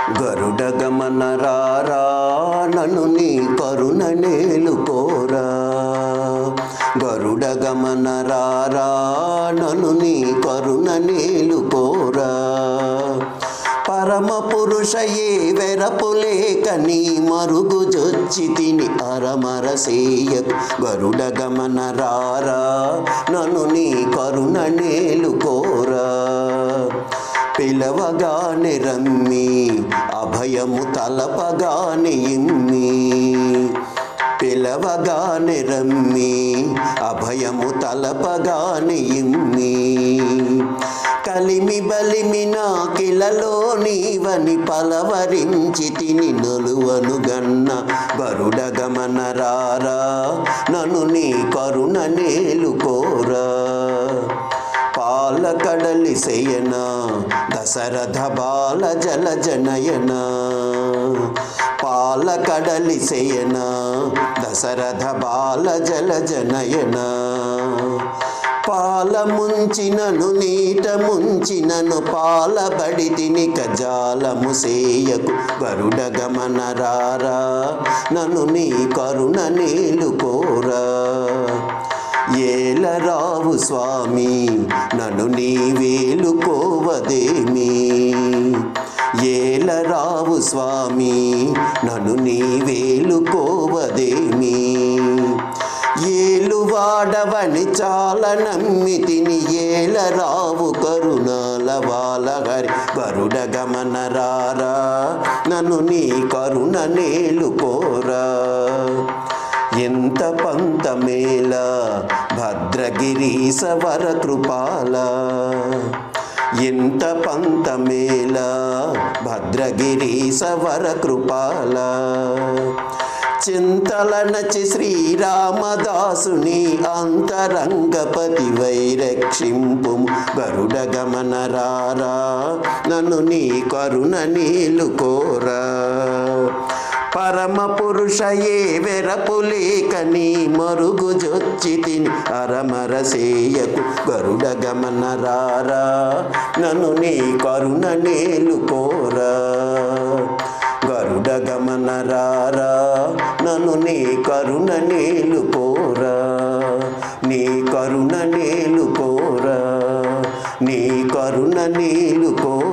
గరుడ గమన రారా నన్ను నీ కరుణ నేలుకోరా. గరుడ గమన రారా నన్ను నీ కరుణ నేలుకోరా. పరమ పురుష ఏ వెరపులేక నీ మరుగు జొచ్చి తిని అరమర సేయకు. గరుడ గమన రారా నన్ను నీ కరుణ నేలుకోరా. పిలవగానే రమ్మి అభయము తలపగానే ఇమ్మి. పిలవగానే రమ్మి అభయము తలపగానే ఇమ్మి. కలిమి బలిమి నాకిలలో నీవని పలవరించి తిని నొలువను గన్న. గరుడ గమన రారా నన్ను నీ కరుణ నేలుకోరా. పాలకడలి శయన దశరథ బాల జల జనయన. పాలకడలి శయన దశరథ బాల జల జనయన. పాల ముంచినను నీట ముంచినను పాలబడి తిని కజాలము సేయకు. గరుడ గమన రారా నన్ను నీ కరుణ నేలుకోరా. ఏలరావు స్వామి నన్ను నీ వేలుకోవదేమి. ఏలరావు స్వామి నన్ను నీ వేలుకోవదేమి. ఏలువాడవని చాలా నమ్మి తిని ఏలరావు కరుణాల బాలహరి. గరుడ గమన రారా నన్ను నీ కరుణ నేలుకోరా. ఎంత పంతమేల భద్రగిరీశ వర కృపాల. ఎంత పంతమేల భద్రగిరీశ వర కృపాల. చింతల నచి శ్రీరామదాసుని అంతరంగపతి వైరక్షింపు. గరుడ గమన రారా నన్ను నీ కరుణ నేలుకోరా. పరమ పురుష ఏ వెరపులేక నీ మరుగు జొచ్చి తిని అరమర సేయకు. గరుడ గమన రారా నన్ను నీ కరుణ నేలుకోరా. గరుడ గమన రారా నన్ను నీ కరుణ నేలుకోరా. నీ కరుణ నేలుకోరా. నీ కరుణ నేలుకోరా.